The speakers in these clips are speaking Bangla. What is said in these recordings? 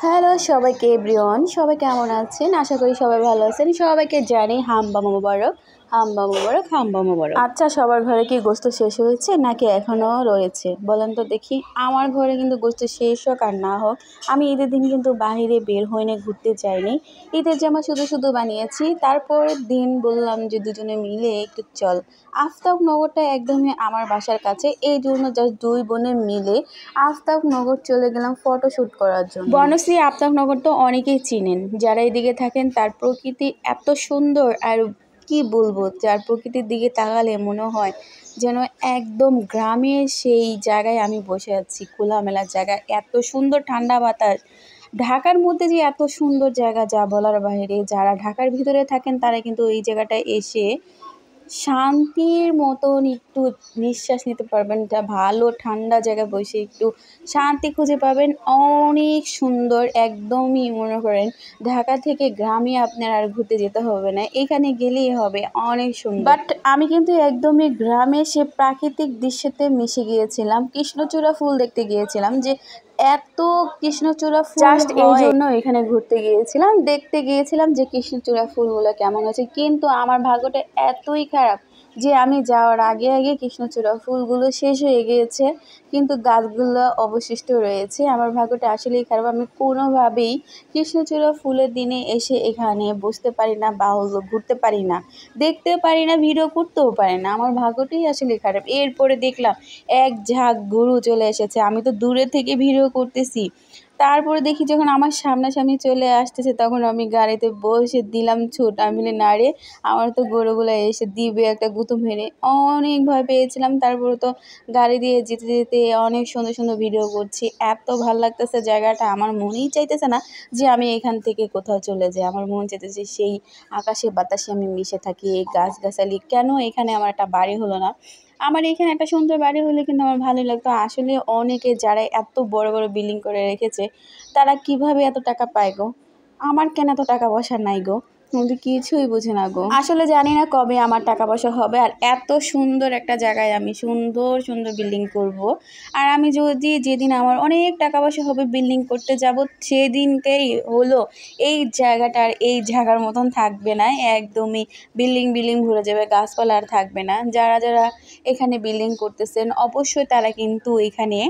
হ্যালো সবাইকে এভরিওয়ান, সবাই কেমন আছেন? আশা করি সবাই ভালো আছেন। সবাইকে জানি হাম্বা মোবারক, হাম্বা মোবারক, হাম্বা মোবারক। আচ্ছা, সবার ঘরে কি গোস্ত শেষ হয়েছে নাকি এখনও রয়েছে বলেন তো দেখি? আমার ঘরে কিন্তু গোস্ত শেষ হোক আর না হোক, আমি ঈদের দিন কিন্তু বাইরে বের হইনি, ঘুরতে যাইনি। ঈদের জামা শুধু বানিয়েছি। তারপরের দিন বললাম যে দুজনে মিলে একটু চল। আফতাবনগরটা একদমই আমার বাসার কাছে, এই জন্য জাস্ট দুই বোনে মিলে আফতাবনগর চলে গেলাম ফটোশ্যুট করার জন্য। বনশ্রী আফতাবনগর তো অনেকেই চিনেন, যারা এদিকে থাকেন। তার প্রকৃতি এত সুন্দর, আর কি বলবো, যার প্রকৃতির দিকে তাকালে মনে হয় যেন একদম গ্রামের সেই জায়গায় আমি বসে আছি। খোলামেলা জায়গা, এত সুন্দর ঠান্ডা বাতাস। ঢাকার মধ্যে যে এত সুন্দর জায়গা যা বলার বাইরে। যারা ঢাকার ভিতরে থাকেন তারা কিন্তু এই জায়গাটায় এসে শান্তির মতন একটু নিঃশ্বাস নিতে পারবেন। এটা ভালো ঠান্ডা জায়গায় বসে একটু শান্তি খুঁজে পাবেন। অনেক সুন্দর, একদমই মনে করেন ঢাকা থেকে গ্রামে আপনার আর ঘুরতে যেতে হবে না, এখানে গেলেই হবে। অনেক সুন্দর। বাট আমি কিন্তু একদমই গ্রামে সে প্রাকৃতিক দৃশ্যতে মিশে গিয়েছিলাম। কৃষ্ণচূড়া ফুল দেখতে গিয়েছিলাম, যে এত কৃষ্ণচূড়া ফুল জাস্ট এই জন্য এখানে ঘুরতে গিয়েছিলাম, দেখতে গিয়েছিলাম যে কৃষ্ণচূড়া ফুলগুলো কেমন আছে। কিন্তু আমার ভাগ্যটা এতই খারাপ যে আমি যাওয়ার আগে কৃষ্ণচূড়া ফুলগুলো শেষ হয়ে গিয়েছে, কিন্তু গাছগুলো অবশিষ্ট রয়েছে। আমার ভাগ্যটা আসলেই খারাপ। আমি কোনোভাবেই কৃষ্ণচূড়া ফুলের দিনে এসে এখানে বসতে পারি না, বা ঘুরতে পারি না, দেখতে পারি না, ভিডিও করতেও পারি না। আমার ভাগ্যটাই আসলে খারাপ। এরপরে দেখলাম এক ঝাঁক গরু চলে এসেছে। আমি তো দূরে থেকে ভিডিও করতেছি, তারপরে দেখি যখন আমার সামনাসামনি চলে আসতেছে, তখন আমি গাড়িতে বসে দিলাম ছুট। আমি বলি না রে, আমার তো গরুগুলো এসে দিবে একটা গুঁতো মেরে। অনেক ভয় পেয়েছিলাম। তারপরে তো গাড়ি দিয়ে যেতে যেতে অনেক সুন্দর সুন্দর ভিডিও করছি। এত ভালো লাগতেছে জায়গাটা, আমার মনেই চাইতেছে না যে আমি এখান থেকে কোথাও চলে যাই। আমার মন চাইতেছে সেই আকাশে বাতাসে আমি মিশে থাকি, এই গাছগাছালি। কেন এখানে আমার একটা বাড়ি হলো না? আমার এখানে একটা সুন্দর বাড়ি হলে কিন্তু আমার ভালোই লাগতো। আসলে অনেকে যারা এত বড় বড় বিল্ডিং করে রেখেছে, তারা কিভাবে এত টাকা পায় গো? আমার কেন এত টাকা পয়সা নাই গো? কিন্তু কিছুই বুঝে না গো। আসলে জানি না কবে আমার টাকা পয়সা হবে, আর এত সুন্দর একটা জায়গায় আমি সুন্দর সুন্দর বিল্ডিং করব। আর আমি যদি যেদিন আমার অনেক টাকা পয়সা হবে বিল্ডিং করতে যাব, সেদিনকেই হলো এই জায়গাটার এই জায়গার মতন থাকবে না। একদমই বিল্ডিং ভরে যাবে, গাছপালা আর থাকবে না। যারা যারা এখানে বিল্ডিং করতেছেন অবশ্যই তারা কিন্তু এখানে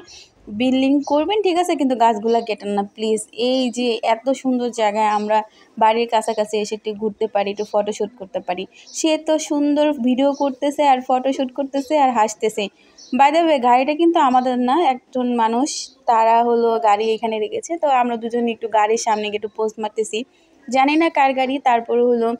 বিল্ডিং করবেন, ঠিক আছে, কিন্তু গাছগুলা কেটেন না প্লিজ। এই যে এত সুন্দর জায়গায় আমরা বাড়ির কাছাকাছি এসে একটু ঘুরতে পারি, একটু ফটোশ্যুট করতে পারি। সে তো সুন্দর ভিডিও করতেছে আর ফটোশ্যুট করতেছে আর হাসতেছে। বাই দ্য ওয়ে, গাড়িটা কিন্তু আমাদের না, একজন মানুষ তারা হলো গাড়ি এখানে রেখেছে। তো আমরা দুজনে একটু গাড়ির সামনে গিয়ে একটু পোস্ট মারতেছি, জানি না কার গাড়ি। তারপরে হলো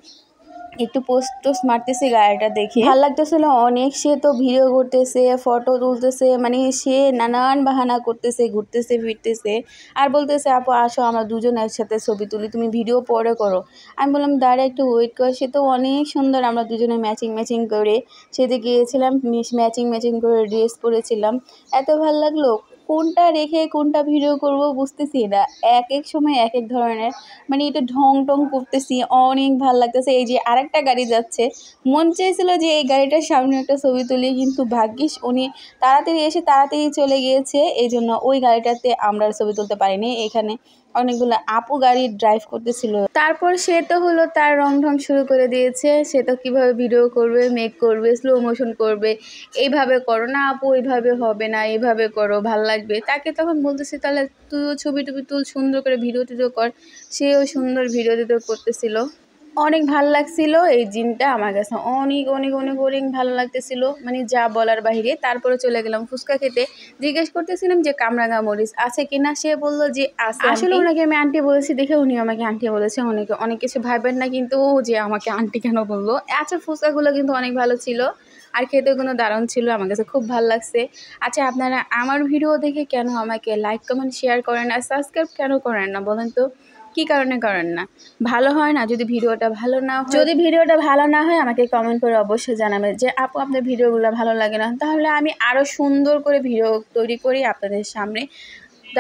একটু পোস্ট মারতেছে, গাড়িটা দেখে ভালো লাগতেছিল অনেক। সে তো ভিডিও করতেছে, ফটো তুলতেছে, মানে সে নানান বাহানা করতেছে, ঘুরতেছে ফিরতেছে, আর বলতেছে আপু আসো আমরা দুজন একসাথে ছবি তুলি, তুমি ভিডিও পরে করো। আমি বললাম দাঁড়া একটু ওয়েট কর। সে তো অনেক সুন্দর, আমরা দুজনে ম্যাচিং করে সেতে গিয়েছিলাম, ম্যাচিং করে ড্রেস পরেছিলাম। এত ভালো লাগলো, কোনটা রেখে কোনটা ভিডিও করব বুঝতেছি না। এক এক সময় এক এক ধরনের, মানে এটা ঢং টং করতেছি, অনেক ভালো লাগতেছে। এই যে আরেকটা গাড়ি যাচ্ছে, মন চেয়েছিল যে এই গাড়িটার সামনে একটা ছবি তুলি, কিন্তু ভাগ্যিস উনি তাড়াতাড়ি এসে তাড়াতাড়ি চলে গিয়েছে, এই জন্য ওই গাড়িটাতে আমরা ছবি তুলতে পারিনি। এখানে অনেকগুলো আপু গাড়ি ড্রাইভ করতেছিল। তারপর সে তো হলো তার রং ঢং শুরু করে দিয়েছে। সে তো কীভাবে ভিডিও করবে, মেক করবে, স্লো মোশন করবে, এইভাবে করো না আপু, এইভাবে হবে না, এইভাবে করো ভাল লাগবে। তাকে তখন বলতেছি তাহলে তুইও ছবি টবি তুল, সুন্দর করে ভিডিও টিডিও কর। সেও সুন্দর ভিডিও টিডিও করতেছিল। অনেক ভালো লাগছিল এই জিনটা আমার কাছে, অনেক ভালো লাগতেছিল, মানে যা বলার বাহিরে। তারপরে চলে গেলাম ফুচকা খেতে। জিজ্ঞেস করতেছিলাম যে কামরাঙা মরিচ আছে কিনা, সে বললো যে আছে। আসলে ওনাকে আমি আন্টি বলেছি দেখে উনি আমাকে আন্টি বলেছে। অনেক কিছু ভাববেন না কিন্তু যে আমাকে আন্টি কেন বললো। আচ্ছা, ফুচকাগুলো কিন্তু অনেক ভালো ছিল, আর খেতেও কিন্তু দারুণ ছিল, আমার কাছে খুব ভালো লাগছে। আচ্ছা, আপনারা আমার ভিডিও দেখে কেন আমাকে লাইক কমেন্ট শেয়ার করেন আর সাবস্ক্রাইব কেন করেন না বলেন তো? কী কারণে করেন না? ভালো হয় না? যদি ভিডিওটা ভালো না হয়, আমাকে কমেন্ট করে অবশ্যই জানাবেন যে আপু আপনার ভিডিওগুলো ভালো লাগে না, তাহলে আমি আরও সুন্দর করে ভিডিও তৈরি করি আপনাদের সামনে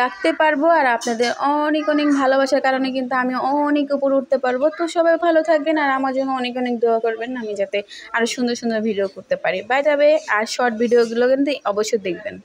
রাখতে পারবো। আর আপনাদের অনেক ভালোবাসার কারণে কিন্তু আমি অনেক উপরে উঠতে পারবো। তো সবাই ভালো থাকবেন আর আমার জন্য অনেক দোয়া করবেন, আমি যাতে আরও সুন্দর ভিডিও করতে পারি। বাই দ্য ওয়ে, আর শর্ট ভিডিওগুলো কিন্তু অবশ্যই দেখবেন।